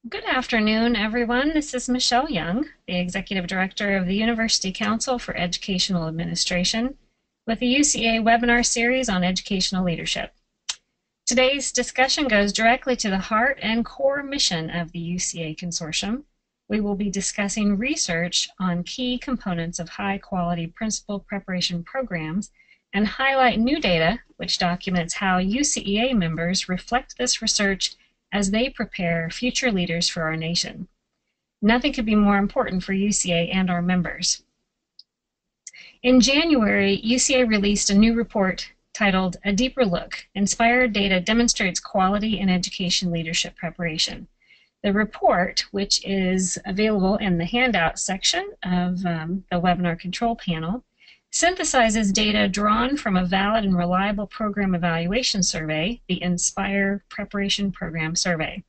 Good afternoon, everyone. This is Michelle Young, the Executive Director of the University Council for Educational Administration, with the UCEA webinar series on educational leadership. Today's discussion goes directly to the heart and core mission of the UCEA Consortium. We will be discussing research on key components of high-quality principal preparation programs and highlight new data which documents how UCEA members reflect this research as they prepare future leaders for our nation. Nothing could be more important for UCEA and our members. In January, UCEA released a new report titled A Deeper Look, Inspired Data Demonstrates Quality in Education Leadership Preparation. The report, which is available in the handout section of the webinar control panel, synthesizes data drawn from a valid and reliable program evaluation survey, the Inspire Preparation Program Survey.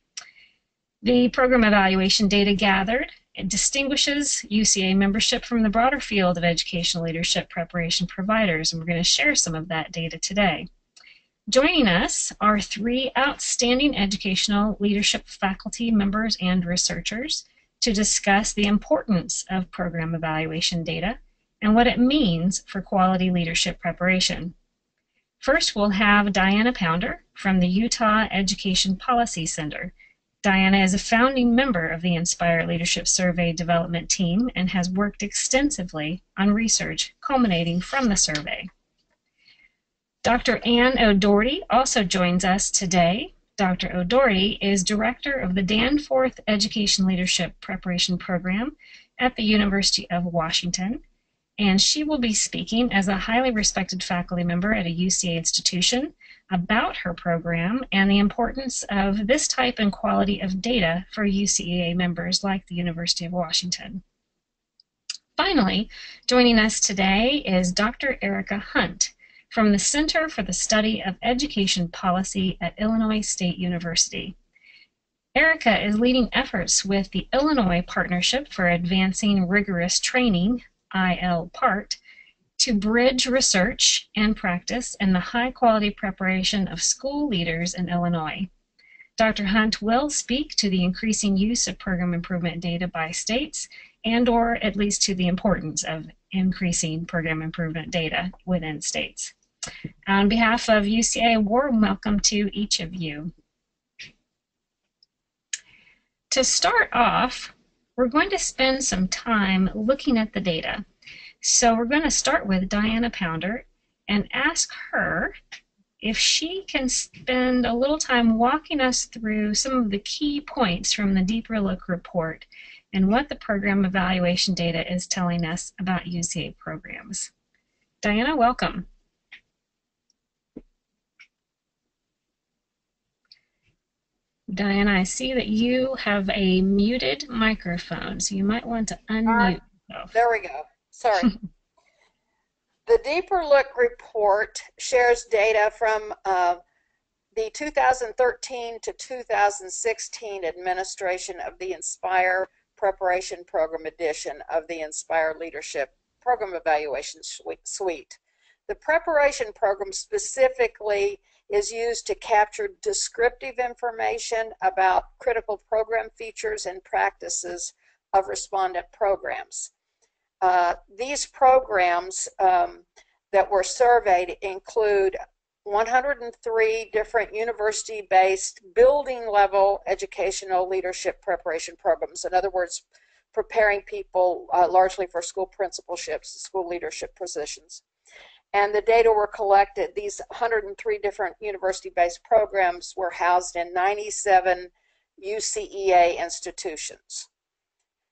The program evaluation data gathered distinguishes UCEA membership from the broader field of educational leadership preparation providers, and we're going to share some of that data today. Joining us are three outstanding educational leadership faculty members and researchers to discuss the importance of program evaluation data and what it means for quality leadership preparation. First, we'll have Diana Pounder from the Utah Education Policy Center. Diana is a founding member of the Inspire Leadership Survey development team and has worked extensively on research culminating from the survey. Dr. Ann O'Doherty also joins us today. Dr. O'Doherty is director of the Danforth Education Leadership Preparation Program at the University of Washington, and she will be speaking as a highly respected faculty member at a UCEA institution about her program and the importance of this type and quality of data for UCEA members like the University of Washington. Finally, joining us today is Dr. Erika Hunt from the Center for the Study of Education Policy at Illinois State University. Erika is leading efforts with the Illinois Partnership for Advancing Rigorous Training, IL-PART, to bridge research and practice in the high-quality preparation of school leaders in Illinois. Dr. Hunt will speak to the increasing use of program improvement data by states and/or at least to the importance of increasing program improvement data within states. On behalf of UCEA, a warm welcome to each of you. To start off, we're going to spend some time looking at the data. So we're going to start with Diana Pounder and ask her if she can spend a little time walking us through some of the key points from the Deeper Look report and what the program evaluation data is telling us about UCEA programs. Diana, welcome. Diana, I see that you have a muted microphone, so you might want to unmute yourself. There we go. Sorry. The Deeper Look report shares data from the 2013 to 2016 administration of the Inspire Preparation Program edition of the Inspire Leadership Program Evaluation Suite. The preparation program specifically is used to capture descriptive information about critical program features and practices of respondent programs. These programs that were surveyed include 103 different university-based building-level educational leadership preparation programs. In other words, preparing people largely for school principalships, school leadership positions. And the data were collected. These 103 different university-based programs were housed in 97 UCEA institutions.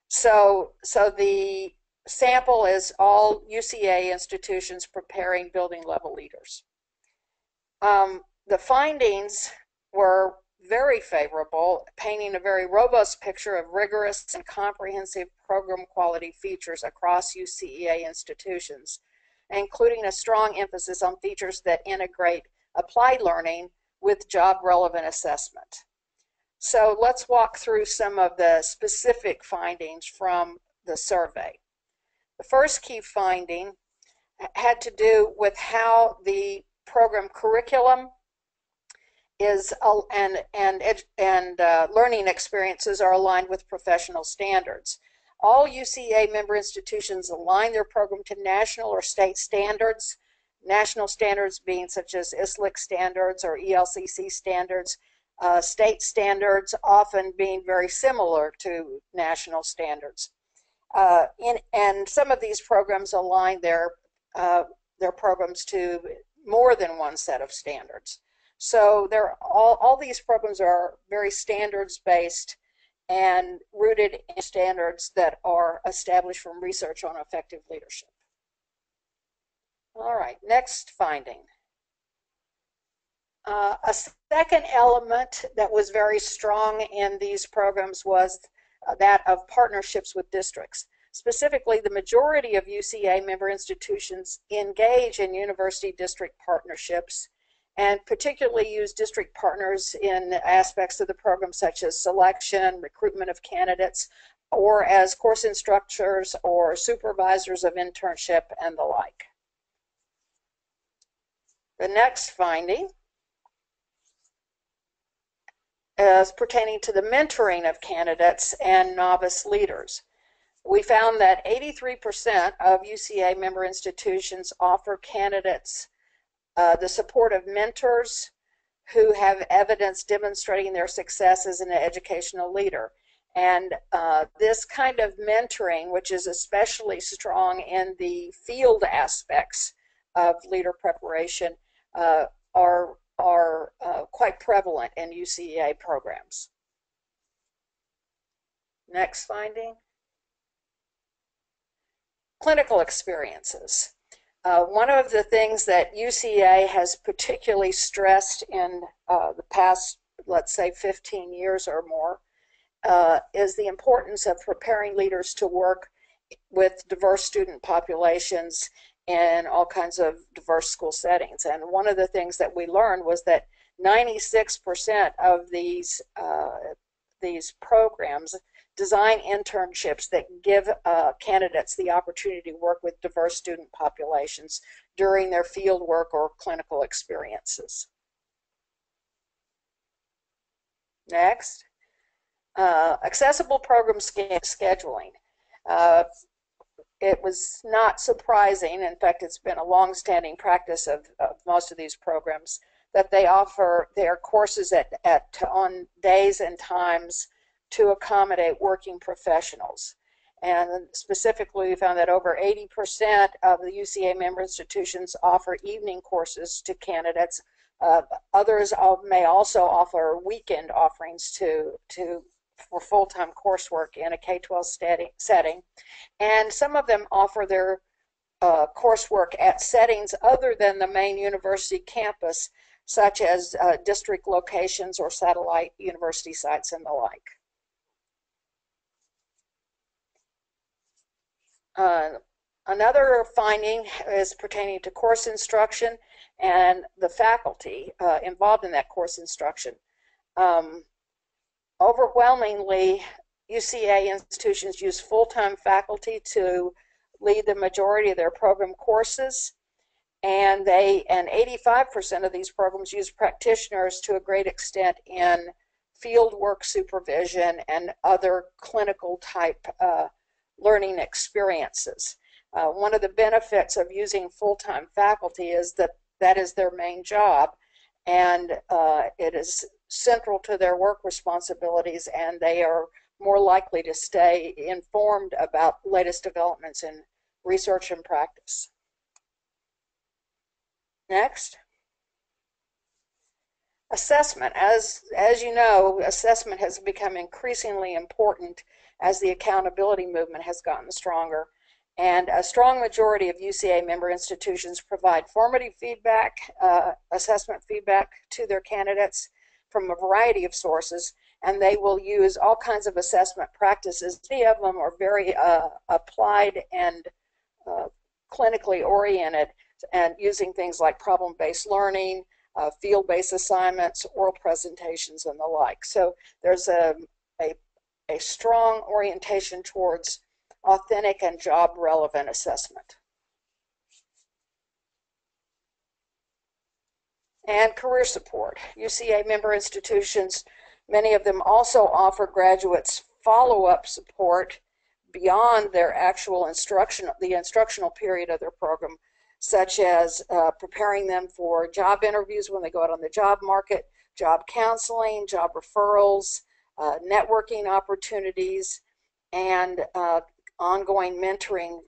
So the sample is all UCEA institutions preparing building-level leaders. The findings were very favorable, painting a very robust picture of rigorous and comprehensive program quality features across UCEA institutions, including a strong emphasis on features that integrate applied learning with job-relevant assessment. So let's walk through some of the specific findings from the survey. The first key finding had to do with how the program curriculum learning experiences are aligned with professional standards. All UCEA member institutions align their program to national or state standards, national standards being such as ISLIC standards or ELCC standards, state standards often being very similar to national standards. And some of these programs align their programs to more than one set of standards. So all these programs are very standards-based and rooted in standards that are established from research on effective leadership. All right, next finding. A second element that was very strong in these programs was that of partnerships with districts. Specifically, the majority of UCEA member institutions engage in university district partnerships and particularly use district partners in aspects of the program such as selection, recruitment of candidates, or as course instructors or supervisors of internship and the like. The next finding is pertaining to the mentoring of candidates and novice leaders. We found that 83% of UCEA member institutions offer candidates the support of mentors who have evidence demonstrating their success as an educational leader. And this kind of mentoring, which is especially strong in the field aspects of leader preparation, are quite prevalent in UCEA programs. Next finding. Clinical experiences. One of the things that UCEA has particularly stressed in the past, let's say, 15 years or more, is the importance of preparing leaders to work with diverse student populations in all kinds of diverse school settings. And one of the things that we learned was that 96% of these programs design internships that give candidates the opportunity to work with diverse student populations during their field work or clinical experiences. Next, accessible program scheduling. It was not surprising, in fact it's been a long-standing practice of most of these programs, that they offer their courses on days and times to accommodate working professionals. And specifically, we found that over 80% of the UCEA member institutions offer evening courses to candidates. Others may also offer weekend offerings for full-time coursework in a K-12 setting. And some of them offer their coursework at settings other than the main university campus, such as district locations or satellite university sites and the like. Another finding is pertaining to course instruction and the faculty involved in that course instruction. Overwhelmingly, UCEA institutions use full-time faculty to lead the majority of their program courses, and 85% of these programs use practitioners to a great extent in field work supervision and other clinical type learning experiences. One of the benefits of using full-time faculty is that is their main job, and it is central to their work responsibilities, and they are more likely to stay informed about latest developments in research and practice. Next. Assessment. As you know, assessment has become increasingly important as the accountability movement has gotten stronger. And a strong majority of UCEA member institutions provide formative feedback, assessment feedback to their candidates from a variety of sources, and they will use all kinds of assessment practices. Many of them are very applied and clinically oriented, and using things like problem-based learning, field-based assignments, oral presentations, and the like. So there's a strong orientation towards authentic and job-relevant assessment. and career support. UCEA member institutions, many of them also offer graduates follow-up support beyond their actual the instructional period of their program, such as preparing them for job interviews when they go out on the job market, job counseling, job referrals, networking opportunities, and ongoing mentoring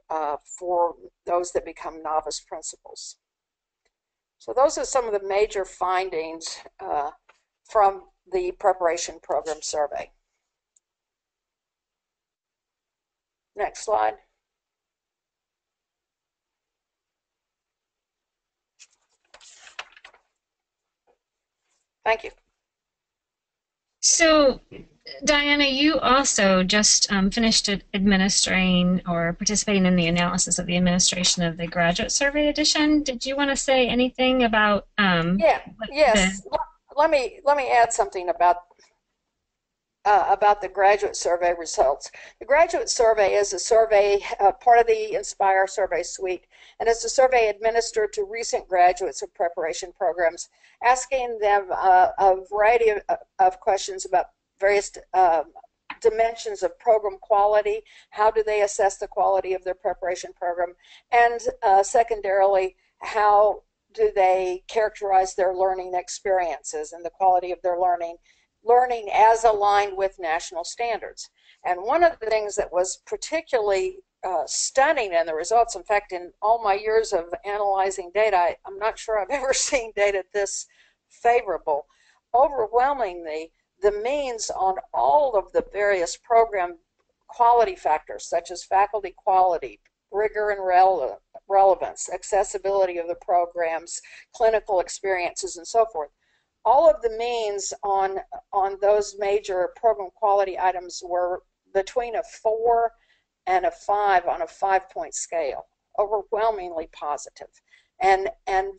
for those that become novice principals. So those are some of the major findings from the preparation program survey. Next slide. Thank you. So, Diana, you also just finished administering or participating in the analysis of the administration of the graduate survey edition. Did you want to say anything about? Yes. Let me add something about the graduate survey results. The graduate survey is a survey, part of the Inspire survey suite, and it's a survey administered to recent graduates of preparation programs, asking them a variety of questions about various dimensions of program quality. How do they assess the quality of their preparation program? And secondarily, how do they characterize their learning experiences and the quality of their learning as aligned with national standards? And one of the things that was particularly stunning in the results, in fact, in all my years of analyzing data, I'm not sure I've ever seen data this favorable. Overwhelmingly, the means on all of the various program quality factors, such as faculty quality, rigor and relevance, accessibility of the programs, clinical experiences, and so forth, all of the means on those major program quality items were between a 4 and a 5 on a 5-point scale, overwhelmingly positive, and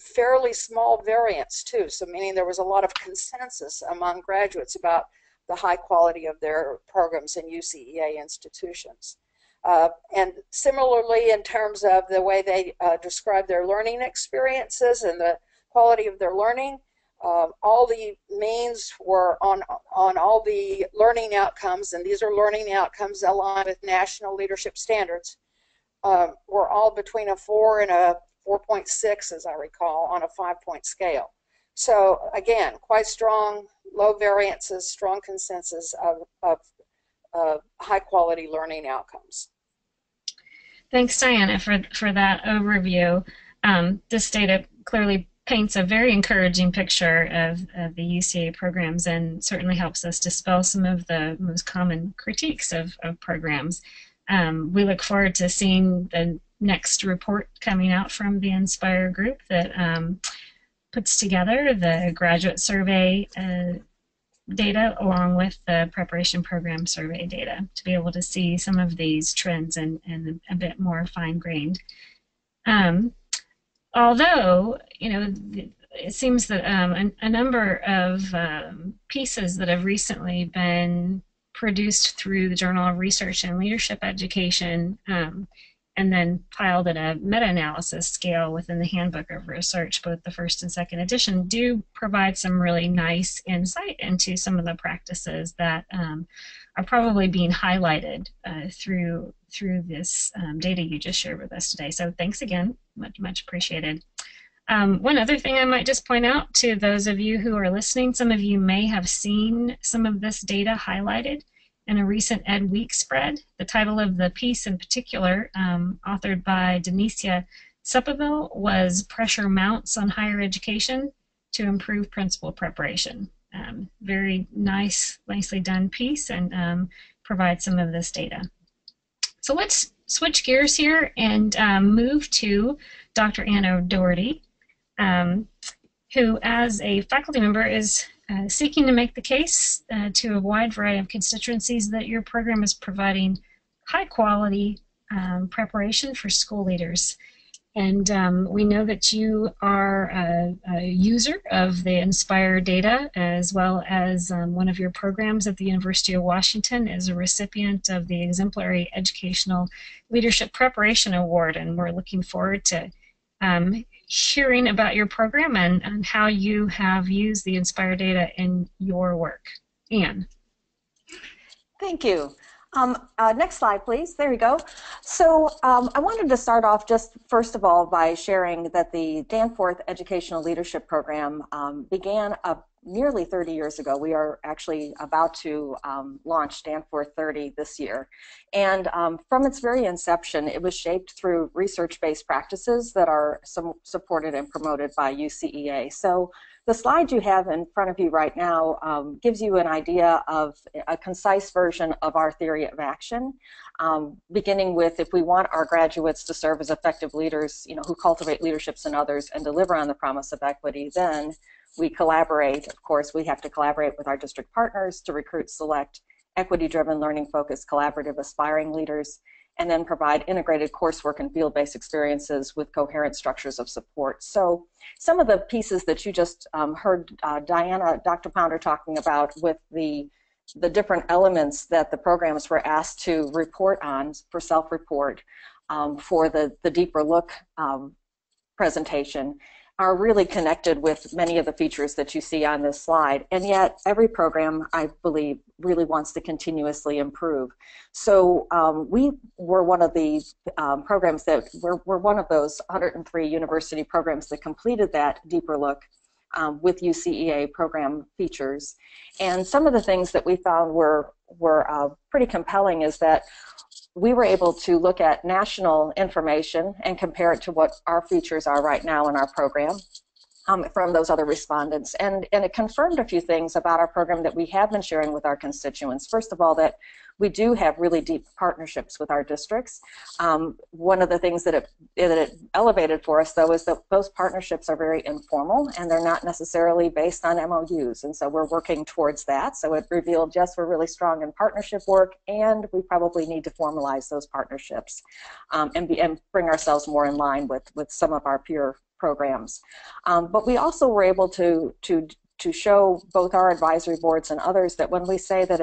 fairly small variance too. So meaning there was a lot of consensus among graduates about the high quality of their programs in UCEA institutions. And similarly, in terms of the way they describe their learning experiences and the quality of their learning, all the means were on all the learning outcomes, and these are learning outcomes aligned with national leadership standards, were all between a 4 and a 4.6, as I recall, on a 5-point scale. So again, quite strong, low variances, strong consensus of high quality learning outcomes. Thanks, Diana, for that overview. This data clearly paints a very encouraging picture of the UCEA programs and certainly helps us dispel some of the most common critiques of programs. We look forward to seeing the next report coming out from the Inspire group that puts together the graduate survey data along with the preparation program survey data to be able to see some of these trends and a bit more fine-grained. Although, you know, it seems that a number of pieces that have recently been produced through the Journal of Research and Leadership Education and then filed at a meta-analysis scale within the Handbook of Research, both the first and second edition, do provide some really nice insight into some of the practices that are probably being highlighted through this data you just shared with us today. So thanks again, much appreciated. One other thing I might just point out to those of you who are listening, some of you may have seen some of this data highlighted in a recent Ed Week spread. The title of the piece in particular, authored by Denicia Sepaville, was Pressure Mounts on Higher Education to Improve Principal Preparation. Very nicely done piece and provides some of this data. So let's switch gears here and move to Dr. Anna Doherty, who as a faculty member is seeking to make the case to a wide variety of constituencies that your program is providing high quality preparation for school leaders. And we know that you are a user of the Inspire data, as well as one of your programs at the University of Washington is a recipient of the Exemplary Educational Leadership Preparation Award. And we're looking forward to hearing about your program and how you have used the Inspire data in your work. Anne. Thank you. Next slide, please. There you go. So I wanted to start off just first of all by sharing that the Danforth Educational Leadership Program began nearly 30 years ago. We are actually about to launch Danforth 30 this year. And from its very inception, it was shaped through research-based practices that are supported and promoted by UCEA. So the slide you have in front of you right now gives you an idea of a concise version of our theory of action, beginning with, if we want our graduates to serve as effective leaders, who cultivate leaderships in others and deliver on the promise of equity, then we collaborate. Of course, we have to collaborate with our district partners to recruit, select equity-driven, learning-focused, collaborative, aspiring leaders, and then provide integrated coursework and field-based experiences with coherent structures of support. So some of the pieces that you just heard Dr. Pounder talking about with the different elements that the programs were asked to report on for self-report for the deeper look presentation are really connected with many of the features that you see on this slide. And yet every program, I believe, really wants to continuously improve. So we were one of the programs that we're one of those 103 university programs that completed that deeper look with UCEA program features. And some of the things that we found were pretty compelling is that we were able to look at national information and compare it to what our features are right now in our program from those other respondents. And it confirmed a few things about our program that we have been sharing with our constituents. First of all, that we do have really deep partnerships with our districts. One of the things that it elevated for us, though, is that those partnerships are very informal and they're not necessarily based on MOUs. And so we're working towards that. So it revealed, yes, we're really strong in partnership work, and we probably need to formalize those partnerships and bring ourselves more in line with some of our peer programs. But we also were able to show both our advisory boards and others that when we say that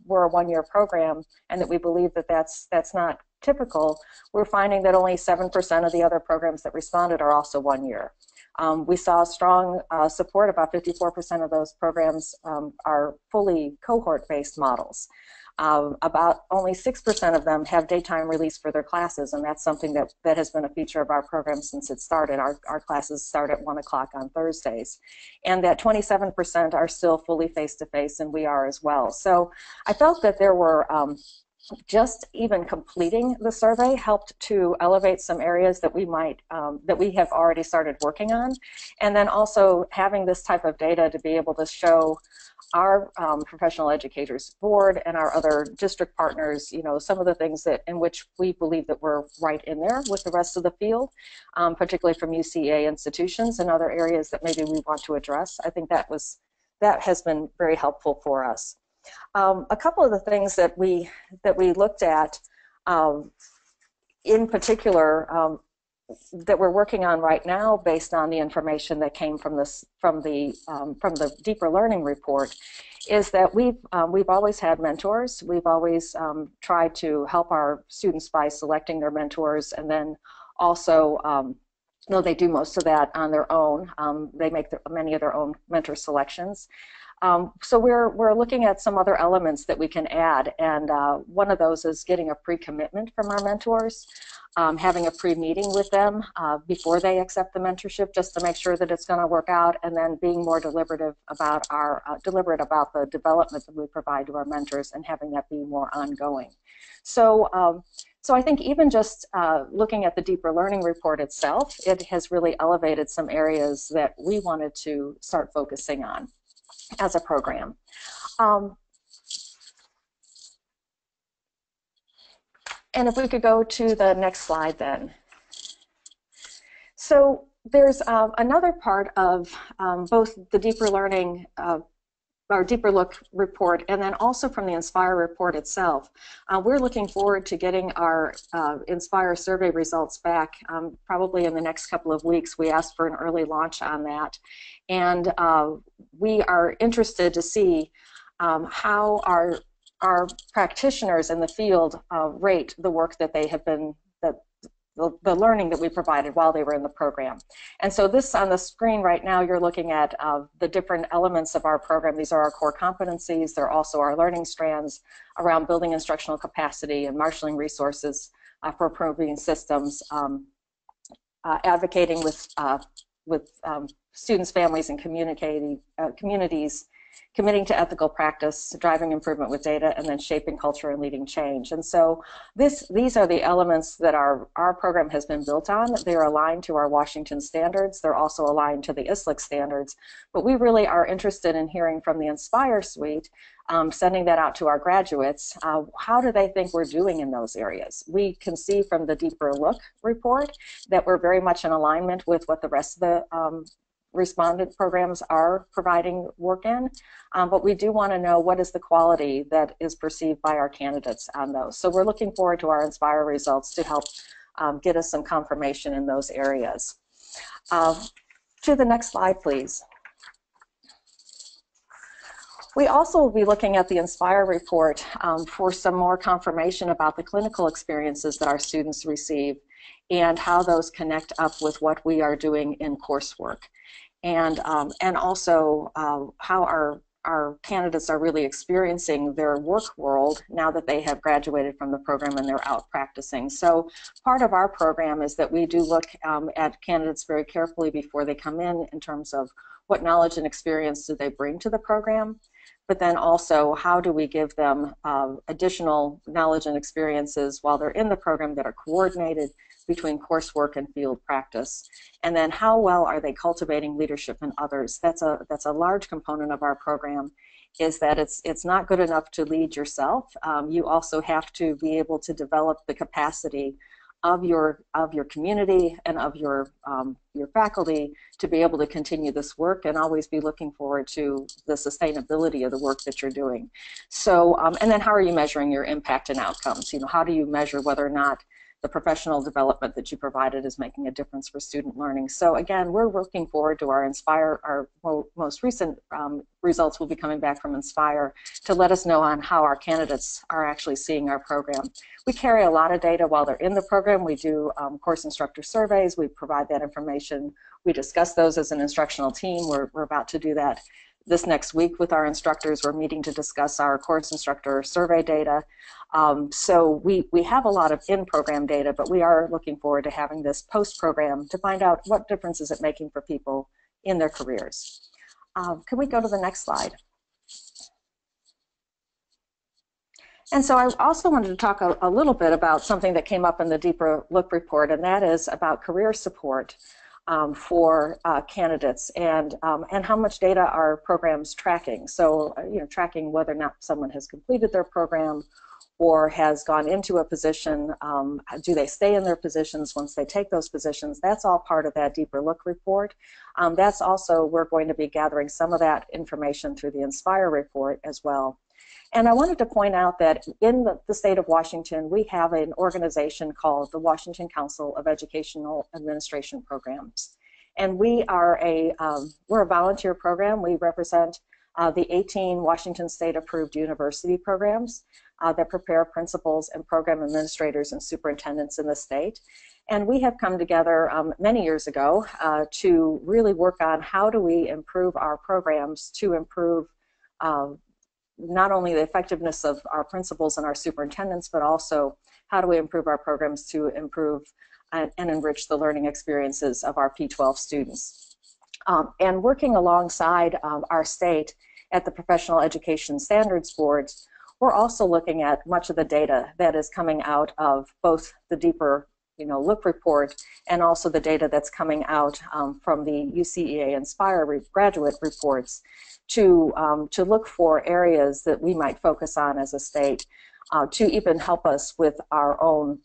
we're a one-year program and that we believe that that's not typical, we're finding that only 7% of the other programs that responded are also 1 year. We saw strong support. About 54% of those programs are fully cohort-based models. About only 6% of them have daytime release for their classes, and that's something that has been a feature of our program since it started. Our classes start at 1 o'clock on Thursdays. And that 27% are still fully face-to-face, and we are as well. So I felt that there were just even completing the survey helped to elevate some areas that we might that we have already started working on, and then also having this type of data to be able to show our professional educators board and our other district partners, some of the things in which we believe that we're right in there with the rest of the field, particularly from UCEA institutions and other areas that maybe we want to address. I think that has been very helpful for us. A couple of the things that we looked at in particular that we're working on right now based on the information that came from the deeper learning report is that we've always had mentors. We've always tried to help our students by selecting their mentors, and then also though they do most of that on their own, they make many of their own mentor selections. So we're looking at some other elements that we can add, and one of those is getting a pre-commitment from our mentors, having a pre-meeting with them before they accept the mentorship, just to make sure that it's going to work out, and then being more deliberate about the development that we provide to our mentors and having that be more ongoing. So I think even just looking at the deeper learning report itself, it has really elevated some areas that we wanted to start focusing on as a program. And if we could go to the next slide then. So there's another part of both the deeper learning, our deeper look report, and then also from the Inspire report itself. We're looking forward to getting our Inspire survey results back probably in the next couple of weeks. We asked for an early launch on that. And we are interested to see how our practitioners in the field rate the work that they have been, the learning that we provided while they were in the program. And so this on the screen right now, you're looking at the different elements of our program. These are our core competencies. They're also our learning strands around building instructional capacity and marshaling resources for improving systems, advocating with students, families, and communities, committing to ethical practice, driving improvement with data, and then shaping culture and leading change. And so these are the elements that our program has been built on. They're aligned to our Washington standards. They're also aligned to the ISLIC standards. But we really are interested in hearing from the Inspire suite, sending that out to our graduates. How do they think we're doing in those areas? We can see from the Deeper Look report that we're very much in alignment with what the rest of the respondent programs are providing work in, but we do want to know what is the quality that is perceived by our candidates on those. So we're looking forward to our Inspire results to help get us some confirmation in those areas. To the next slide, please. We also will be looking at the Inspire report for some more confirmation about the clinical experiences that our students receive and how those connect up with what we are doing in coursework. And also how our candidates are really experiencing their work world now that they have graduated from the program and they're out practicing. So part of our program is that we do look at candidates very carefully before they come in terms of what knowledge and experience do they bring to the program, but then also how do we give them additional knowledge and experiences while they're in the program that are coordinated between coursework and field practice, and then how well are they cultivating leadership in others. That's a large component of our program, is that it's not good enough to lead yourself. You also have to be able to develop the capacity of your community and of your faculty to be able to continue this work and always be looking forward to the sustainability of the work that you're doing. So, and then how are you measuring your impact and outcomes? You know, how do you measure whether or not the professional development that you provided is making a difference for student learning? So again, we're looking forward to our Inspire, our most recent results will be coming back from Inspire to let us know on how our candidates are actually seeing our program. We carry a lot of data while they're in the program. We do course instructor surveys. We provide that information. We discuss those as an instructional team. We're about to do that this next week with our instructors. We're meeting to discuss our course instructor survey data. So we have a lot of in-program data, but we are looking forward to having this post-program to find out what difference is it making for people in their careers. Can we go to the next slide? And so I also wanted to talk a little bit about something that came up in the Deeper Look report, and that is about career support for candidates and how much data are programs tracking. So, you know, tracking whether or not someone has completed their program or has gone into a position, do they stay in their positions once they take those positions? That's all part of that Deeper Look report. That's also, we're going to be gathering some of that information through the Inspire report as well. And I wanted to point out that in the state of Washington, we have an organization called the Washington Council of Educational Administration Programs. And we're a volunteer program. We represent the 18 Washington State approved university programs that prepare principals and program administrators and superintendents in the state. And we have come together many years ago to really work on how do we improve our programs to improve not only the effectiveness of our principals and our superintendents, but also how do we improve our programs to improve and enrich the learning experiences of our P-12 students. And working alongside our state at the Professional Education Standards Boards, we're also looking at much of the data that is coming out of both the Deeper Look report and also the data that's coming out from the UCEA Inspire graduate reports to look for areas that we might focus on as a state to even help us with our own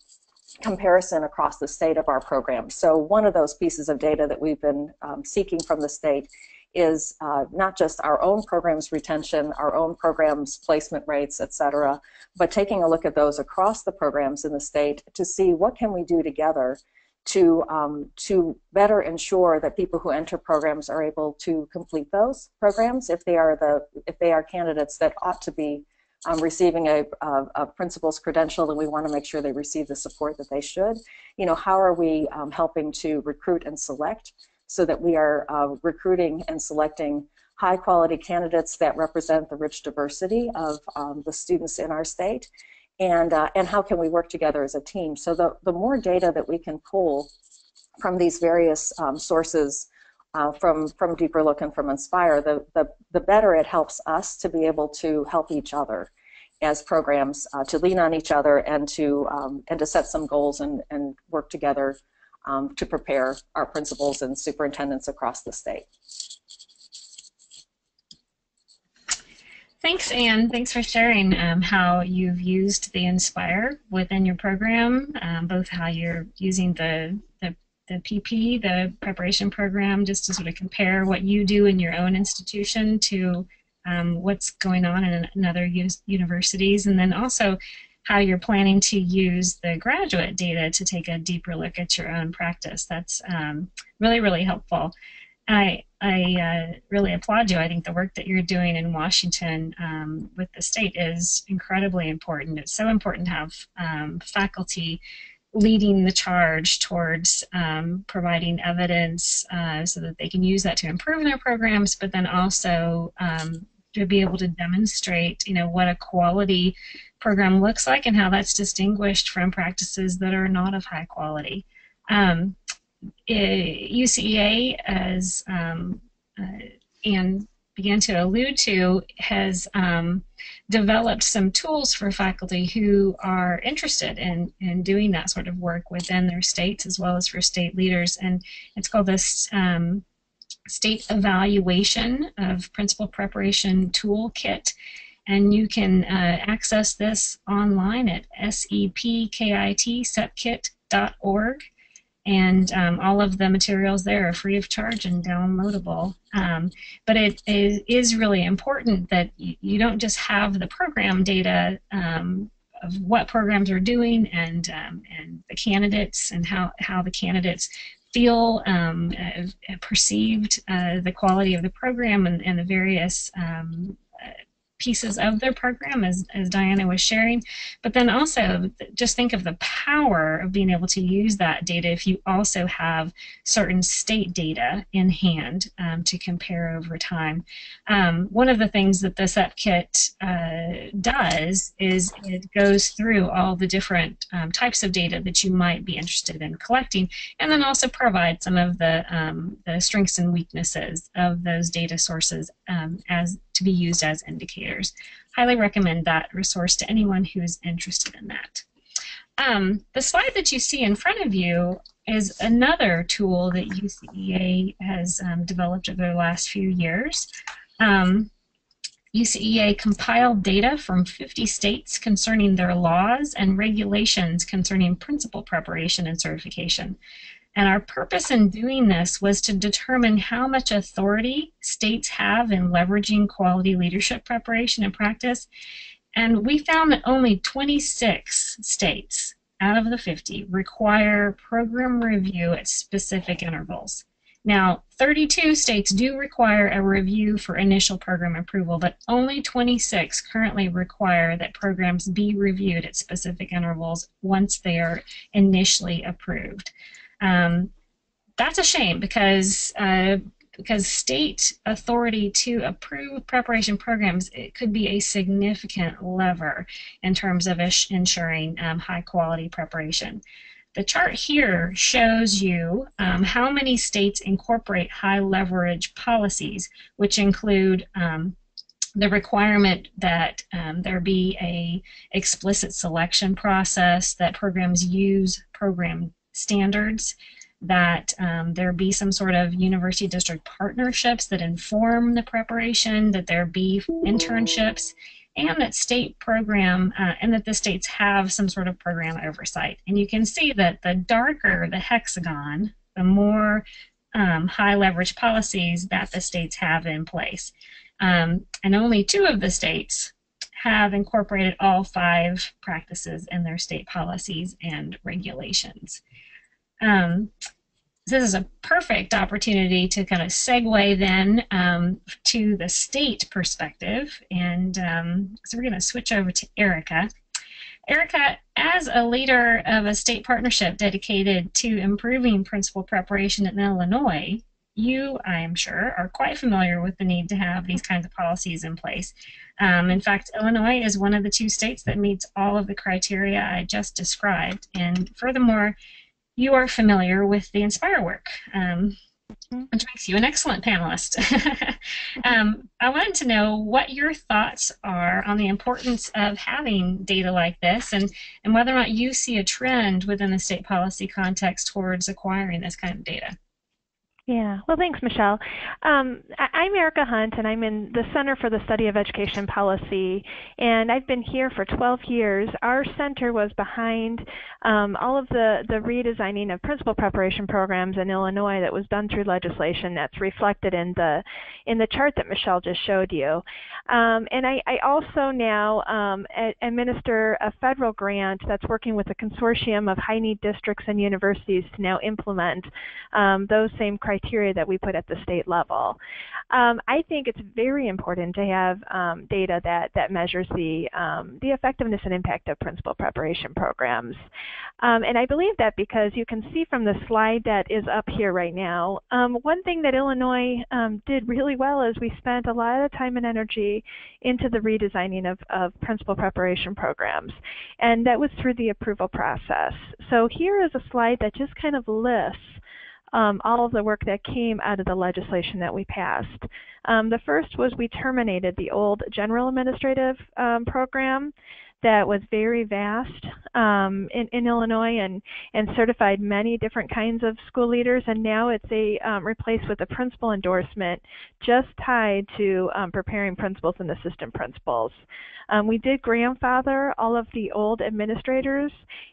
comparison across the state of our program. So one of those pieces of data that we've been seeking from the state is not just our own programs retention, our own programs placement rates, et cetera, but taking a look at those across the programs in the state to see what can we do together to better ensure that people who enter programs are able to complete those programs if they are candidates that ought to be receiving a principal's credential, and we want to make sure they receive the support that they should. You know, how are we helping to recruit and select so that we are recruiting and selecting high quality candidates that represent the rich diversity of the students in our state, and how can we work together as a team? So the more data that we can pull from these various sources, from Deeper Look and from Inspire, the better it helps us to be able to help each other as programs, to lean on each other and to set some goals and work together to prepare our principals and superintendents across the state. Thanks, Anne. Thanks for sharing how you've used the Inspire within your program, both how you're using the PP, the preparation program, just to sort of compare what you do in your own institution to what's going on in other universities, and then also how you're planning to use the graduate data to take a deeper look at your own practice. That's really, really helpful. I really applaud you. I think the work that you're doing in Washington with the state is incredibly important. It's so important to have faculty leading the charge towards providing evidence so that they can use that to improve their programs, but then also to be able to demonstrate, you know, what a quality program looks like and how that's distinguished from practices that are not of high quality. UCEA, as Anne began to allude to, has developed some tools for faculty who are interested in doing that sort of work within their states as well as for state leaders, and it's called this State Evaluation of Principal Preparation Toolkit, and you can access this online at sepkit.org. And all of the materials there are free of charge and downloadable. But it is really important that you don't just have the program data of what programs are doing and the candidates and how the candidates feel perceived the quality of the program and the various pieces of their program, as Diana was sharing, but then also just think of the power of being able to use that data if you also have certain state data in hand to compare over time. One of the things that the SEP kit does is it goes through all the different types of data that you might be interested in collecting, and then also provide some of the strengths and weaknesses of those data sources as to be used as indicators. Highly recommend that resource to anyone who's interested in that. The slide that you see in front of you is another tool that UCEA has developed over the last few years. UCEA compiled data from 50 states concerning their laws and regulations concerning principal preparation and certification. And our purpose in doing this was to determine how much authority states have in leveraging quality leadership preparation and practice. And we found that only 26 states out of the 50 require program review at specific intervals. Now, 32 states do require a review for initial program approval, but only 26 currently require that programs be reviewed at specific intervals once they are initially approved. That's a shame because state authority to approve preparation programs, it could be a significant lever in terms of ensuring high quality preparation. The chart here shows you how many states incorporate high leverage policies, which include the requirement that there be a explicit selection process, that programs use program standards, that there be some sort of university district partnerships that inform the preparation, that there be internships, and that state program and that the states have some sort of program oversight. And you can see that the darker the hexagon, the more high leverage policies that the states have in place. And only 2 of the states have incorporated all 5 practices in their state policies and regulations. So this is a perfect opportunity to kind of segue then to the state perspective. And so we're going to switch over to Erika. Erika, as a leader of a state partnership dedicated to improving principal preparation in Illinois, you, I am sure, are quite familiar with the need to have these kinds of policies in place. In fact, Illinois is one of the 2 states that meets all of the criteria I just described. And furthermore, you are familiar with the INSPIRE work, which makes you an excellent panelist. I wanted to know what your thoughts are on the importance of having data like this, and whether or not you see a trend within the state policy context towards acquiring this kind of data. Yeah, well, thanks, Michelle. I'm Erika Hunt, and I'm in the Center for the Study of Education Policy, and I've been here for 12 years. Our center was behind all of the redesigning of principal preparation programs in Illinois that was done through legislation that's reflected in the chart that Michelle just showed you. And I also now administer a federal grant that's working with a consortium of high-need districts and universities to now implement those same criteria that we put at the state level. I think it's very important to have data that measures the effectiveness and impact of principal preparation programs. And I believe that because you can see from the slide that is up here right now, one thing that Illinois did really well is we spent a lot of time and energy into the redesigning of principal preparation programs, and that was through the approval process. So here is a slide that just kind of lists all of the work that came out of the legislation that we passed. The first was we terminated the old general administrative program that was very vast in Illinois and certified many different kinds of school leaders, and now it's replaced with a principal endorsement just tied to preparing principals and assistant principals. We did grandfather all of the old administrators,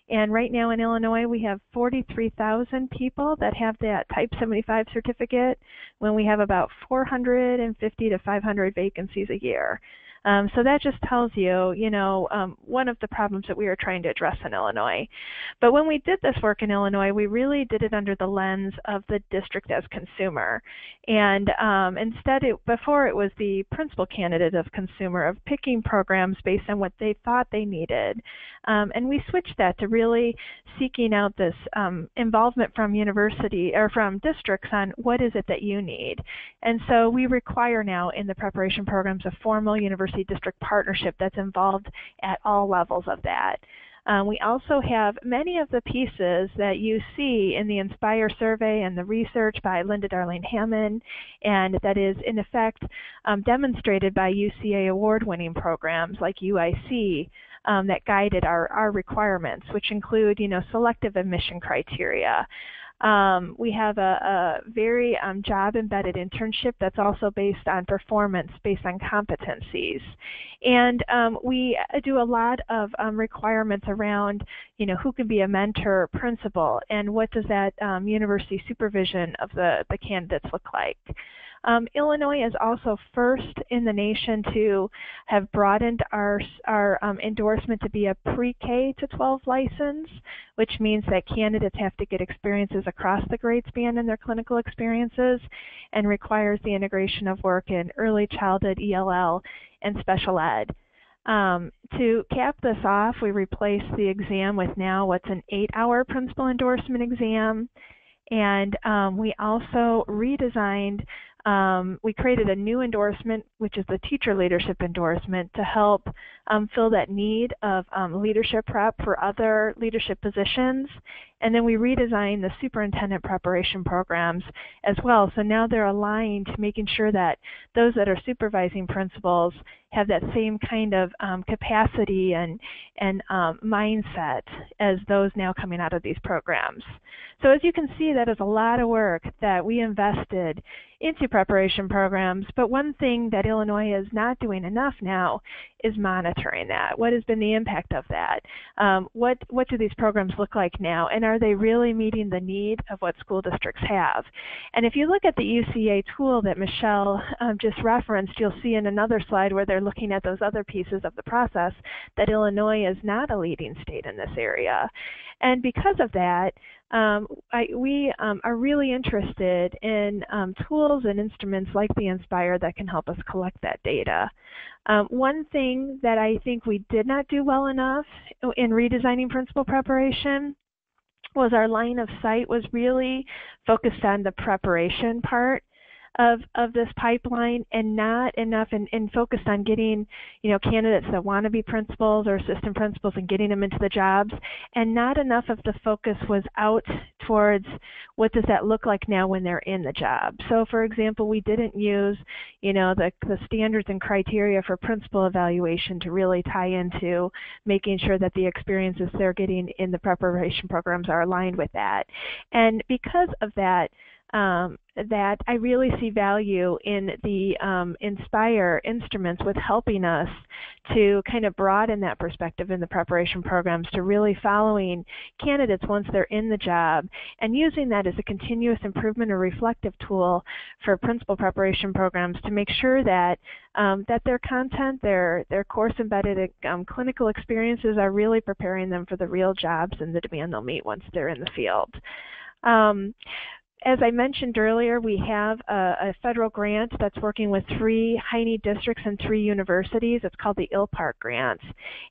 and right now in Illinois we have 43,000 people that have that Type 75 certificate when we have about 450 to 500 vacancies a year. So that just tells you, one of the problems that we are trying to address in Illinois. But when we did this work in Illinois, we really did it under the lens of the district as consumer. And instead, before it was the principal candidate of consumer of picking programs based on what they thought they needed. And we switched that to really seeking out this involvement from university or from districts on what is it that you need. And so we require now in the preparation programs a formal university district partnership that's involved at all levels of that. We also have many of the pieces that you see in the INSPIRE survey and the research by Linda Darlene Hammond, and that is in effect demonstrated by UCEA award-winning programs like UIC that guided our requirements, which include, selective admission criteria. We have a very job-embedded internship that's also based on performance, based on competencies. And we do a lot of requirements around, who can be a mentor principal and what does that university supervision of the candidates look like. Illinois is also first in the nation to have broadened our endorsement to be a pre-K to 12 license, which means that candidates have to get experiences across the grade span in their clinical experiences and requires the integration of work in early childhood, ELL, and special ed. To cap this off, we replaced the exam with now what's an 8-hour principal endorsement exam, and we also redesigned we created a new endorsement, which is the teacher leadership endorsement, to help fill that need of leadership prep for other leadership positions. And then we redesigned the superintendent preparation programs as well. So now they're aligned to making sure that those that are supervising principals have that same kind of capacity and mindset as those now coming out of these programs. So as you can see, that is a lot of work that we invested into preparation programs, but one thing that Illinois is not doing enough now is monitoring that. What has been the impact of that? What do these programs look like now, and are they really meeting the need of what school districts have? And if you look at the UCEA tool that Michelle just referenced, you'll see in another slide where they're looking at those other pieces of the process that Illinois is not a leading state in this area. And because of that, we are really interested in tools and instruments like the Inspire that can help us collect that data. One thing that I think we did not do well enough in redesigning principal preparation was our line of sight was really focused on the preparation part of this pipeline, and not enough and focused on getting, candidates that want to be principals or assistant principals and getting them into the jobs, and not enough of the focus was out towards what does that look like now when they're in the job. So for example, we didn't use, the standards and criteria for principal evaluation to really tie into making sure that the experiences they're getting in the preparation programs are aligned with that. And because of that, that I really see value in the Inspire instruments with helping us to kind of broaden that perspective in the preparation programs to really following candidates once they're in the job and using that as a continuous improvement or reflective tool for principal preparation programs to make sure that that their content, their course embedded clinical experiences are really preparing them for the real jobs and the demand they'll meet once they're in the field. As I mentioned earlier, we have a federal grant that's working with 3 high-need districts and 3 universities. It's called the ILPARC grant.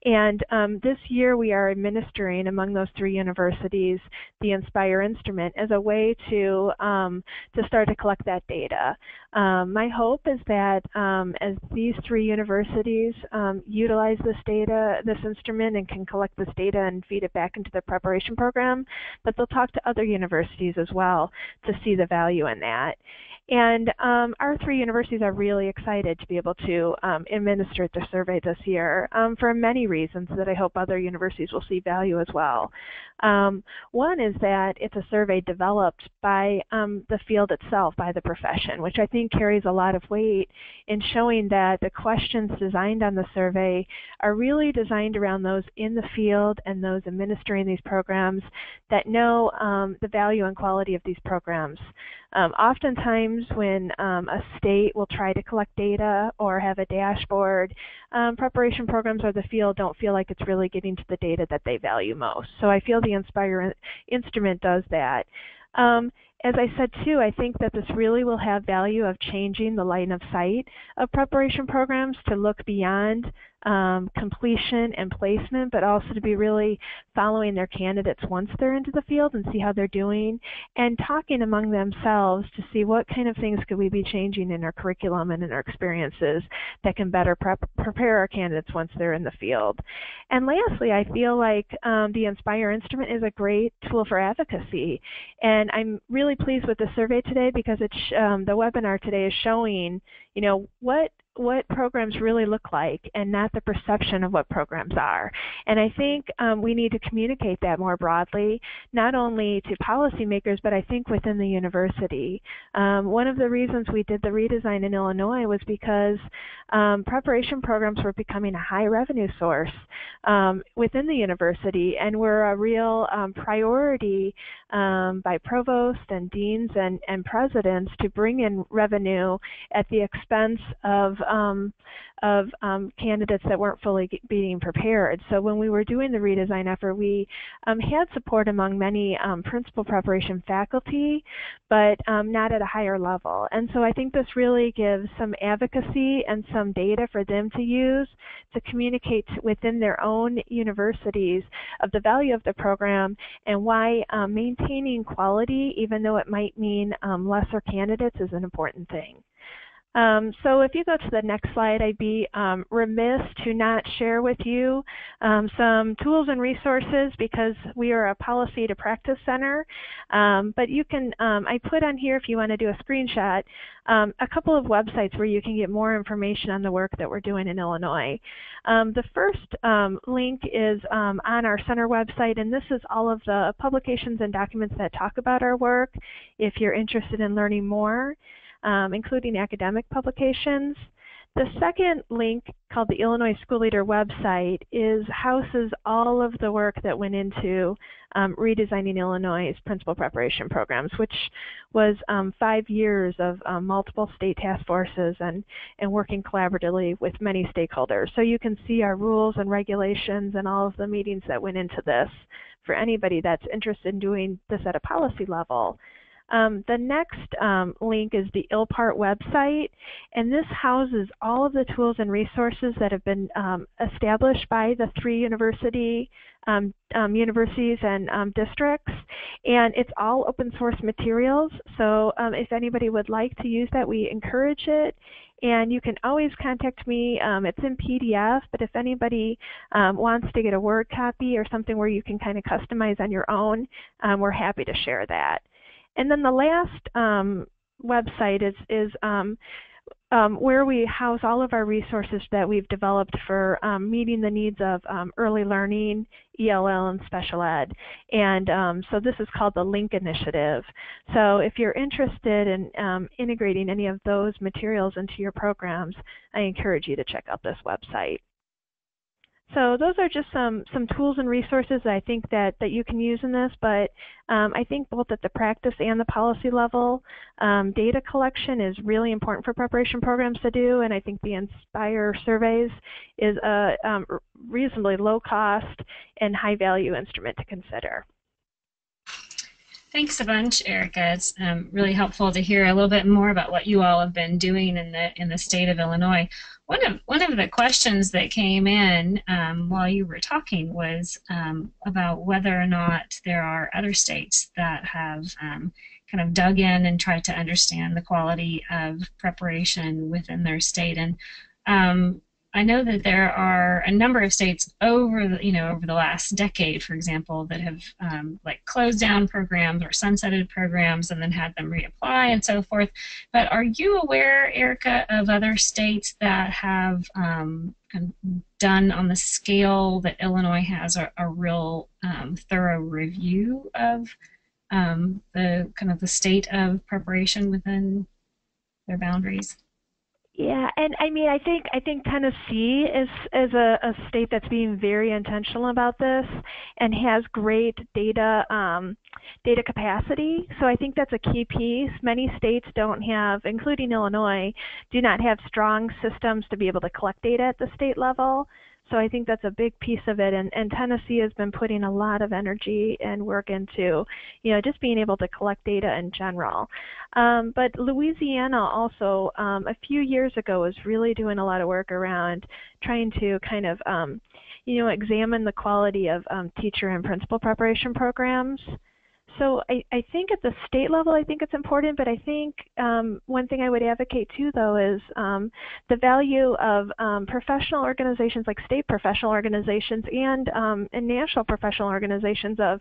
And this year we are administering among those 3 universities the Inspire instrument as a way to start to collect that data. My hope is that as these 3 universities utilize this data, this instrument, and can collect this data and feed it back into their preparation program, that they'll talk to other universities as well to see the value in that. And our 3 universities are really excited to be able to administer the survey this year for many reasons that I hope other universities will see value as well. One is that it's a survey developed by the field itself, by the profession, which I think carries a lot of weight in showing that the questions designed on the survey are really designed around those in the field and those administering these programs that know the value and quality of these programs. Oftentimes when a state will try to collect data or have a dashboard, preparation programs or the field don't feel like it's really getting to the data that they value most. So I feel the Inspire instrument does that. As I said too, I think that this really will have value of changing the line of sight of preparation programs to look beyond completion and placement, but also to be really following their candidates once they're into the field and see how they're doing, and talking among themselves to see what kind of things could we be changing in our curriculum and in our experiences that can better prepare our candidates once they're in the field. And lastly, I feel like the Inspire instrument is a great tool for advocacy, and I'm really pleased with the survey today because it's the webinar today is showing, what programs really look like and not the perception of what programs are. And I think we need to communicate that more broadly, not only to policymakers, but I think within the university. One of the reasons we did the redesign in Illinois was because preparation programs were becoming a high revenue source within the university and were a real priority by provosts and deans and presidents to bring in revenue at the expense of candidates that weren't fully being prepared. So when we were doing the redesign effort, we had support among many principal preparation faculty, but not at a higher level. And so I think this really gives some advocacy and some data for them to use to communicate within their own universities of the value of the program and why maintaining quality, even though it might mean lesser candidates, is an important thing. So if you go to the next slide, I'd be remiss to not share with you some tools and resources because we are a policy to practice center. But you can, I put on here, if you want to do a screenshot, a couple of websites where you can get more information on the work that we're doing in Illinois. The first link is on our center website, and this is all of the publications and documents that talk about our work if you're interested in learning more. Including academic publications. The second link, called the Illinois School Leader website, houses all of the work that went into redesigning Illinois' principal preparation programs, which was 5 years of multiple state task forces and working collaboratively with many stakeholders. So you can see our rules and regulations and all of the meetings that went into this for anybody that's interested in doing this at a policy level. The next link is the ILPART website, and this houses all of the tools and resources that have been established by the 3 universities and districts, and it's all open source materials. So if anybody would like to use that, we encourage it. And you can always contact me. It's in PDF, but if anybody wants to get a Word copy or something where you can kind of customize on your own, we're happy to share that. And then the last website is where we house all of our resources that we've developed for meeting the needs of early learning, ELL, and special ed. And so this is called the Link Initiative. So if you're interested in integrating any of those materials into your programs, I encourage you to check out this website. So those are just some tools and resources that I think that you can use in this, but I think both at the practice and the policy level, data collection is really important for preparation programs to do, and I think the Inspire surveys is a reasonably low cost and high value instrument to consider. Thanks a bunch, Erika. It's really helpful to hear a little bit more about what you all have been doing in the state of Illinois. One of the questions that came in while you were talking was about whether or not there are other states that have kind of dug in and tried to understand the quality of preparation within their state. And I know that there are a number of states over the last decade, for example, that have like closed down programs or sunsetted programs and then had them reapply and so forth. But are you aware, Erika, of other states that have done on the scale that Illinois has a real thorough review of the kind of the state of preparation within their boundaries? Yeah, and I mean, I think Tennessee is a state that's being very intentional about this and has great data capacity. So I think that's a key piece. Many states don't have, including Illinois, do not have strong systems to be able to collect data at the state level. So I think that's a big piece of it, and Tennessee has been putting a lot of energy and work into, just being able to collect data in general. But Louisiana also, a few years ago, was really doing a lot of work around trying to kind of, examine the quality of teacher and principal preparation programs. So I think at the state level, I think it's important, but I think one thing I would advocate too, though, is the value of professional organizations like state professional organizations and national professional organizations of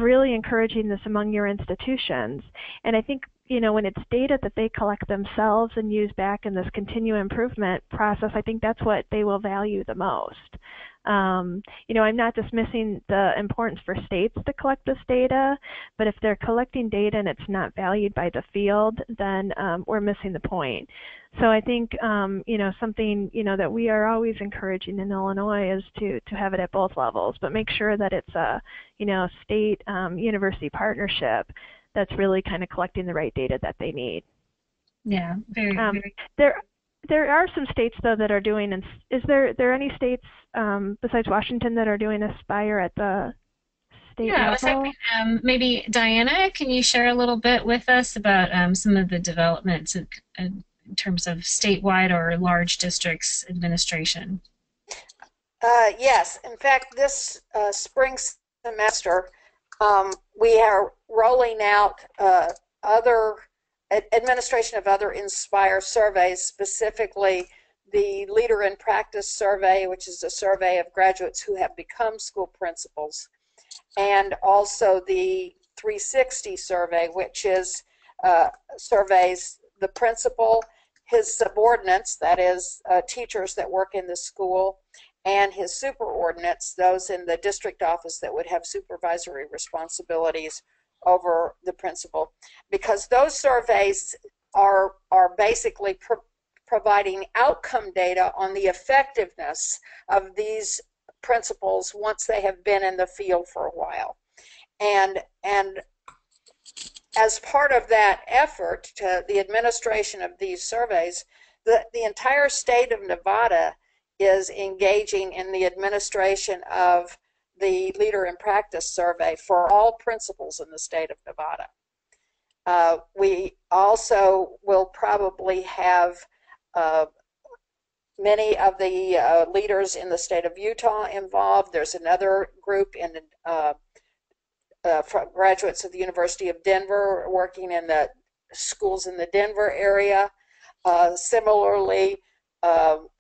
really encouraging this among your institutions. And I think when it's data that they collect themselves and use back in this continuous improvement process, I think that's what they will value the most. I'm not dismissing the importance for states to collect this data, but if they're collecting data and it's not valued by the field, then we're missing the point. So I think, something, that we are always encouraging in Illinois is to have it at both levels, but make sure that it's a, state university partnership that's really kind of collecting the right data that they need. Yeah, very. There are some states, though, that are doing, and is there any states besides Washington that are doing Aspire at the state level? I was hoping maybe Diana, can you share a little bit with us about some of the developments in terms of statewide or large districts administration? Yes, in fact, this spring semester, we are rolling out other administration of other Inspire surveys, specifically the Leader in Practice survey, which is a survey of graduates who have become school principals, and also the 360 survey, which is surveys the principal, his subordinates, that is teachers that work in the school, and his superordinates, those in the district office that would have supervisory responsibilities over the principal, because those surveys are basically providing outcome data on the effectiveness of these principles once they have been in the field for a while. And as part of that effort to the administration of these surveys, the entire state of Nevada is engaging in the administration of the Leader in Practice survey for all principals in the state of Nevada. We also will probably have many of the leaders in the state of Utah involved. There's another group in graduates of the University of Denver working in the schools in the Denver area. Similarly,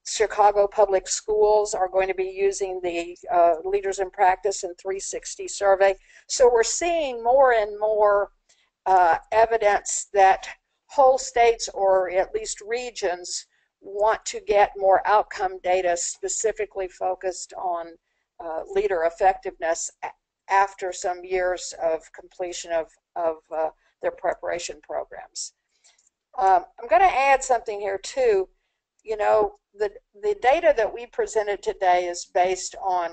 Chicago Public Schools are going to be using the Leaders in Practice and 360 survey. So we're seeing more and more evidence that whole states, or at least regions, want to get more outcome data specifically focused on leader effectiveness after some years of completion of their preparation programs. I'm going to add something here too. You know, the data that we presented today is based on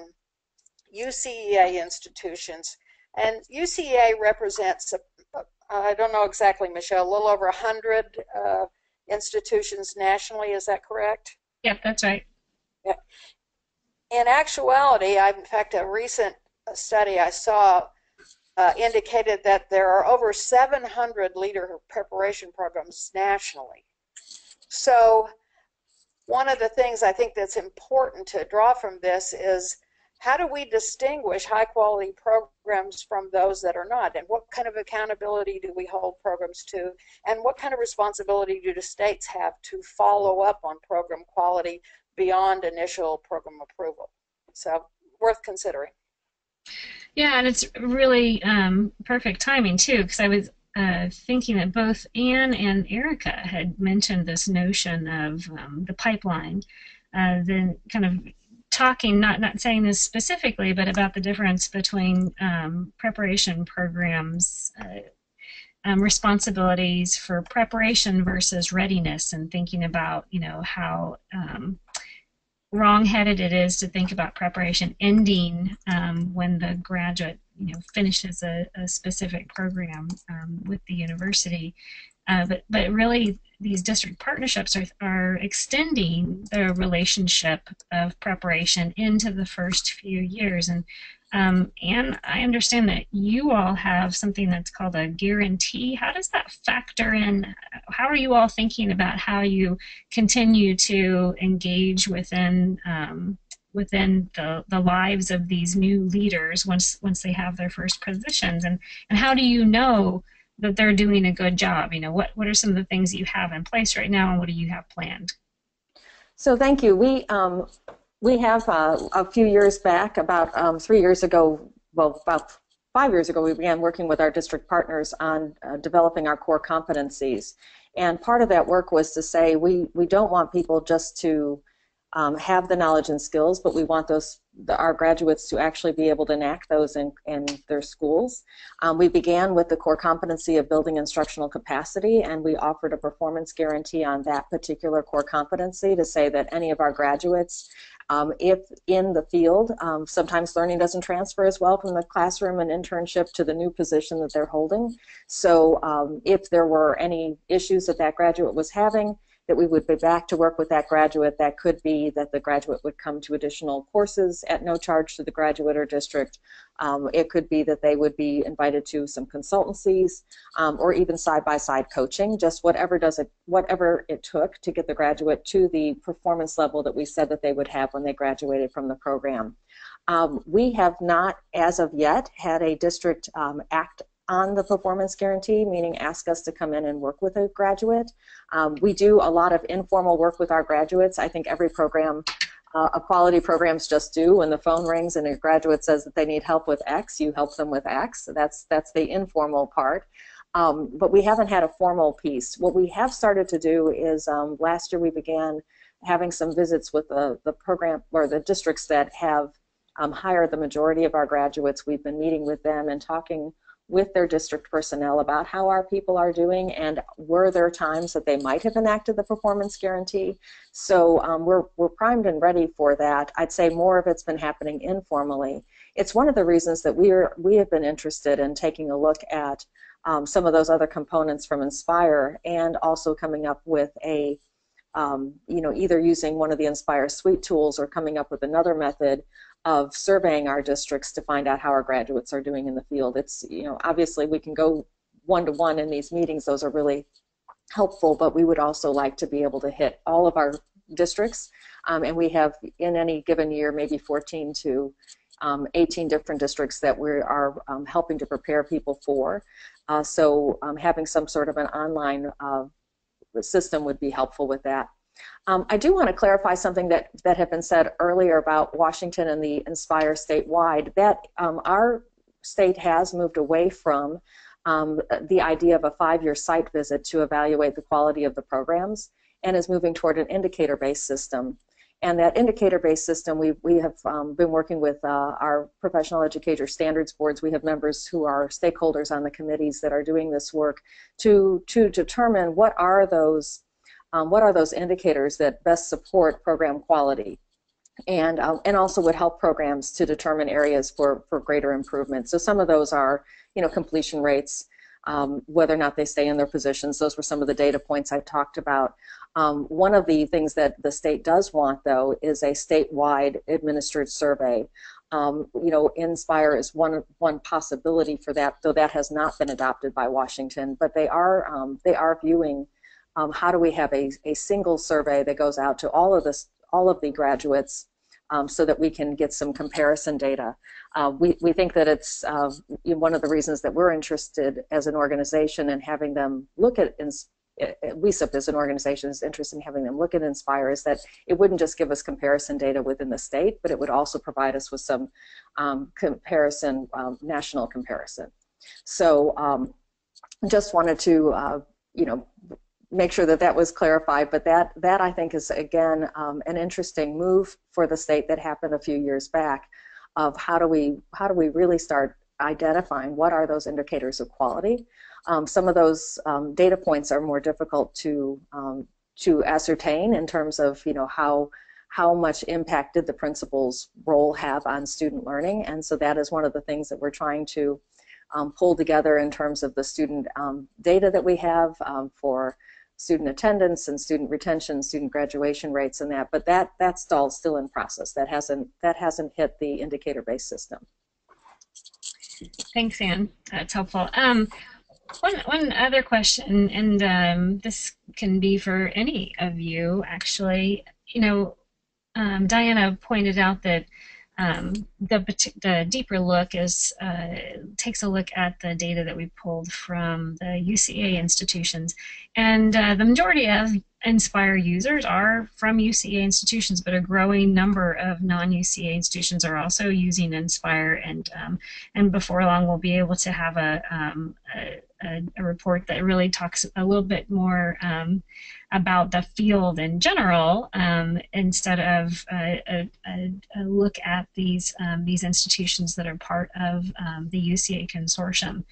UCEA institutions, and UCEA represents, I don't know exactly, Michelle, a little over 100 institutions nationally. Is that correct? Yep, that's right. Yeah. In actuality, in fact, a recent study I saw indicated that there are over 700 leader preparation programs nationally. So one of the things I think that's important to draw from this is, how do we distinguish high quality programs from those that are not? And what kind of accountability do we hold programs to? And what kind of responsibility do the states have to follow up on program quality beyond initial program approval? So worth considering. Yeah, and it's really perfect timing too, because I was thinking that both Anne and Erika had mentioned this notion of the pipeline, then kind of talking, not saying this specifically, but about the difference between preparation programs, responsibilities for preparation versus readiness, and thinking about, you know, how wrong-headed it is to think about preparation ending when the graduate, you know, finishes a specific program with the university. But really, these district partnerships are extending the relationship of preparation into the first few years. And I understand that you all have something that's called a guarantee. How does that factor in? How are you all thinking about how you continue to engage within the lives of these new leaders once they have their first positions? And how do you know that they're doing a good job? You know, what are some of the things that you have in place right now, and what do you have planned? So thank you. We have a few years back, about 3 years ago, well, about 5 years ago, we began working with our district partners on developing our core competencies. And part of that work was to say we don't want people just to have the knowledge and skills, but we want our graduates to actually be able to enact those in their schools. We began with the core competency of building instructional capacity, and we offered a performance guarantee on that particular core competency to say that any of our graduates, if in the field, sometimes learning doesn't transfer as well from the classroom and internship to the new position that they're holding. So if there were any issues that graduate was having, that we would be back to work with that graduate. That could be that the graduate would come to additional courses at no charge to the graduate or district. It could be that they would be invited to some consultancies or even side-by-side coaching, just whatever it took to get the graduate to the performance level that we said that they would have when they graduated from the program. We have not, as of yet, had a district act on the performance guarantee, meaning ask us to come in and work with a graduate. We do a lot of informal work with our graduates. I think every program, quality programs just do. When the phone rings and a graduate says that they need help with X, you help them with X. So that's the informal part. But we haven't had a formal piece. What we have started to do is last year we began having some visits with the program or the districts that have hired the majority of our graduates. We've been meeting with them and talking with their district personnel about how our people are doing, and were there times that they might have enacted the performance guarantee. So we're primed and ready for that. I'd say more of it's been happening informally. It's one of the reasons that we have been interested in taking a look at some of those other components from Inspire, and also coming up with a either using one of the Inspire suite tools or coming up with another method of surveying our districts to find out how our graduates are doing in the field. It's, obviously we can go one-to-one in these meetings, those are really helpful, but we would also like to be able to hit all of our districts, and we have in any given year maybe 14 to 18 different districts that we are helping to prepare people for. So having some sort of an online system would be helpful with that. I do want to clarify something that had been said earlier about Washington and the Inspire statewide, that our state has moved away from the idea of a 5-year site visit to evaluate the quality of the programs, and is moving toward an indicator-based system. And that indicator-based system, we have been working with our professional educator standards boards. We have members who are stakeholders on the committees that are doing this work to determine what are those indicators that best support program quality, and also would help programs to determine areas for greater improvement. So some of those are, completion rates, whether or not they stay in their positions. Those were some of the data points I talked about. One of the things that the state does want, though, is a statewide administered survey. Inspire is one possibility for that, though that has not been adopted by Washington. But they are viewing how do we have a single survey that goes out to all of the graduates, so that we can get some comparison data. We think that it's one of the reasons that we're interested as an organization in having them look at WESIP as an organization is interested in having them look at Inspire, is that it wouldn't just give us comparison data within the state, but it would also provide us with some comparison, national comparison. So just wanted to make sure that was clarified, but that I think is, again, an interesting move for the state that happened a few years back, of how do we really start identifying what are those indicators of quality. Some of those data points are more difficult to ascertain in terms of how much impact did the principal's role have on student learning, and so that is one of the things that we're trying to pull together in terms of the student data that we have for student attendance and student retention, student graduation rates, and that. But that's all still in process. That hasn't hit the indicator-based system. Thanks, Anne. That's helpful. One other question, and this can be for any of you, actually. Diana pointed out that the deeper look takes a look at the data that we pulled from the UCEA institutions, and the majority of Inspire users are from UCEA institutions, but a growing number of non-UCEA institutions are also using Inspire, and before long we'll be able to have a report that really talks a little bit more about the field in general, instead of a look at these institutions that are part of the UCEA consortium.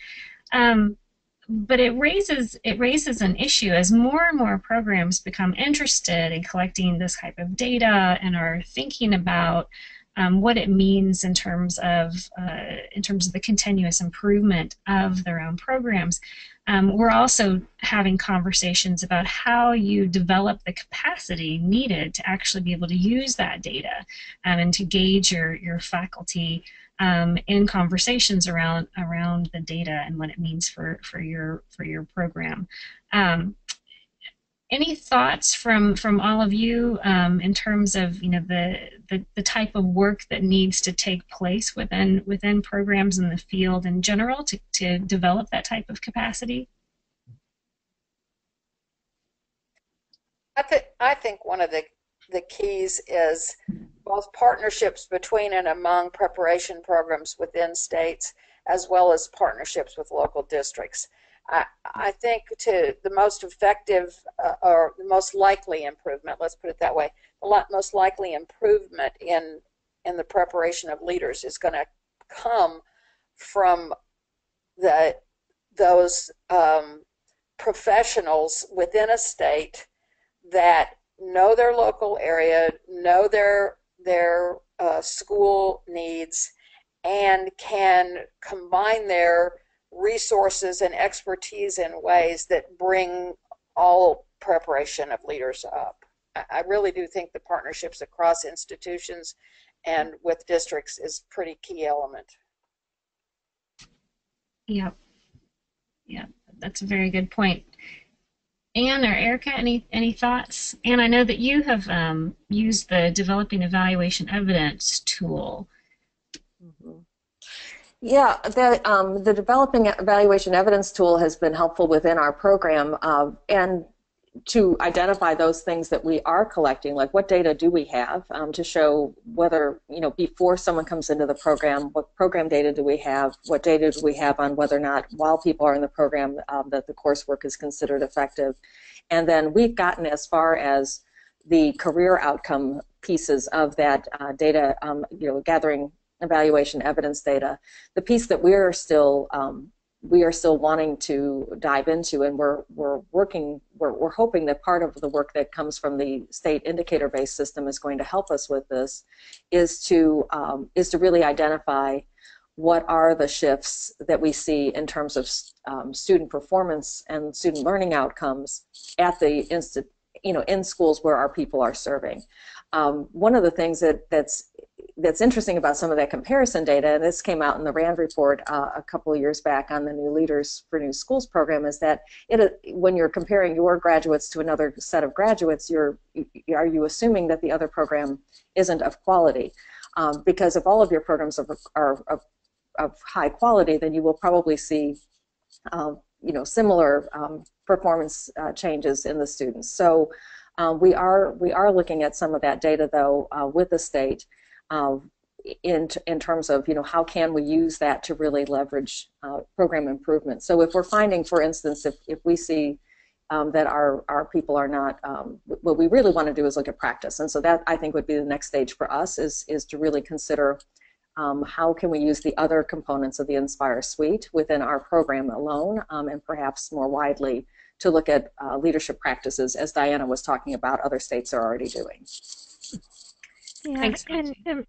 But it raises an issue as more and more programs become interested in collecting this type of data and are thinking about what it means in terms of the continuous improvement of their own programs. We're also having conversations about how you develop the capacity needed to actually be able to use that data and to gauge your faculty in conversations around the data and what it means for your program. Any thoughts from all of you in terms of the type of work that needs to take place within programs in the field in general to develop that type of capacity? I think one of the keys is both partnerships between and among preparation programs within states, as well as partnerships with local districts. I think the most effective or the most likely improvement, let's put it that way, the most likely improvement in the preparation of leaders is going to come from those professionals within a state that know their local area, know their school needs, and can combine their resources and expertise in ways that bring all preparation of leaders up. I really do think the partnerships across institutions and with districts is a pretty key element. Yep. Yeah, that's a very good point. Anne or Erica, any thoughts? Anne, I know that you have used the Developing Evaluation Evidence tool. Mm-hmm. Yeah, the Developing Evaluation Evidence tool has been helpful within our program, and to identify those things that we are collecting, like what data do we have to show whether, before someone comes into the program, what program data do we have, what data do we have on whether or not while people are in the program that the coursework is considered effective. And then we've gotten as far as the career outcome pieces of that data, gathering evaluation evidence data. The piece that we are still wanting to dive into, and we're hoping that part of the work that comes from the state indicator-based system is going to help us with this, is to really identify what are the shifts that we see in terms of student performance and student learning outcomes at the in schools where our people are serving. One of the things that's interesting about some of that comparison data, and this came out in the RAND report a couple of years back on the New Leaders for New Schools program, is that when you're comparing your graduates to another set of graduates, are you assuming that the other program isn't of quality? Because if all of your programs are of high quality, then you will probably see similar performance changes in the students. So we are looking at some of that data, though, with the state in terms of how can we use that to really leverage program improvement. So if we're finding, for instance, if we see that our people are not, what we really want to do is look at practice, and so that I think would be the next stage for us, is to really consider how can we use the other components of the Inspire suite within our program alone, and perhaps more widely to look at leadership practices, as Diana was talking about, other states are already doing. Yeah, thanks. And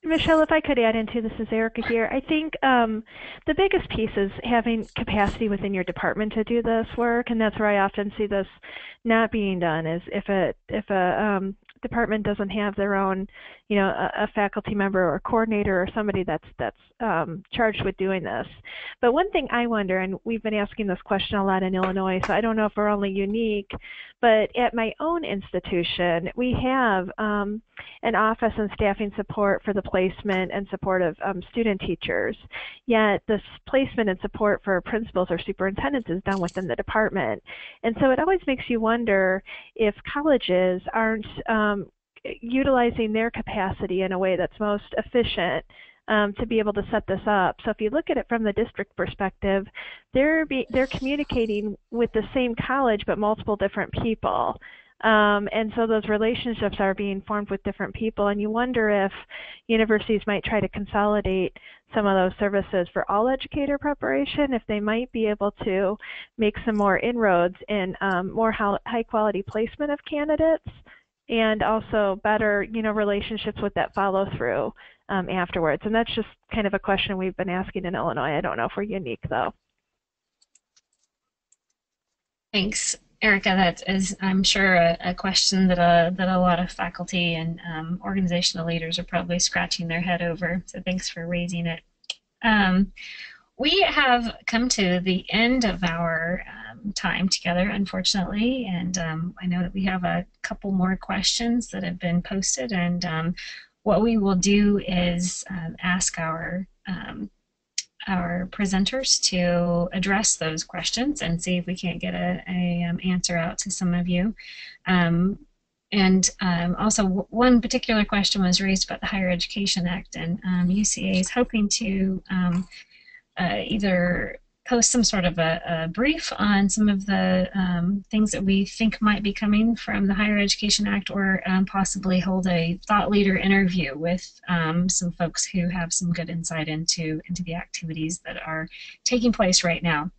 Michelle, if I could add into this, is Erika here. I think the biggest piece is having capacity within your department to do this work, and that's where I often see this not being done. Is if a department doesn't have their own, a faculty member or coordinator or somebody that's charged with doing this. But one thing I wonder, and we've been asking this question a lot in Illinois, so I don't know if we're only unique, but at my own institution, we have an office and staffing support for the placement and support of student teachers. Yet this placement and support for principals or superintendents is done within the department. And so it always makes you wonder if colleges aren't utilizing their capacity in a way that's most efficient to be able to set this up. So if you look at it from the district perspective, they're communicating with the same college but multiple different people. And so those relationships are being formed with different people, and you wonder if universities might try to consolidate some of those services for all educator preparation, if they might be able to make some more inroads in more high-quality placement of candidates, and also better, relationships with that follow-through afterwards. And that's just kind of a question we've been asking in Illinois. I don't know if we're unique, though. Thanks, Erika. That is, I'm sure, a question that a lot of faculty and organizational leaders are probably scratching their head over. So thanks for raising it. We have come to the end of our time together, unfortunately, and I know that we have a couple more questions that have been posted, and what we will do is ask our presenters to address those questions and see if we can't get an answer out to some of you. And also, one particular question was raised about the Higher Education Act, and UCEA is hoping to either post some sort of a brief on some of the things that we think might be coming from the Higher Education Act, or possibly hold a thought leader interview with some folks who have some good insight into the activities that are taking place right now.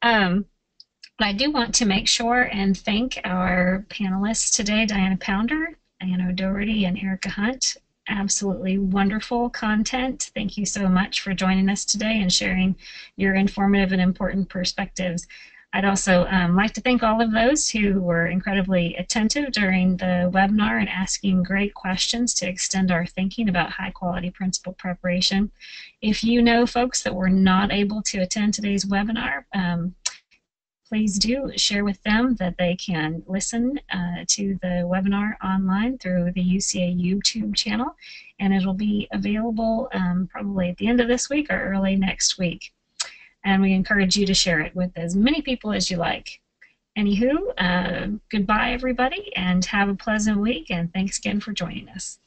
But I do want to make sure and thank our panelists today, Diana Pounder, Anna O'Doherty, and Erika Hunt. Absolutely wonderful content. Thank you so much for joining us today and sharing your informative and important perspectives. I'd also like to thank all of those who were incredibly attentive during the webinar and asking great questions to extend our thinking about high quality principal preparation. If you know folks that were not able to attend today's webinar, please do share with them that they can listen to the webinar online through the UCEA YouTube channel, and it'll be available probably at the end of this week or early next week. And we encourage you to share it with as many people as you like. Anywho, goodbye everybody, and have a pleasant week, and thanks again for joining us.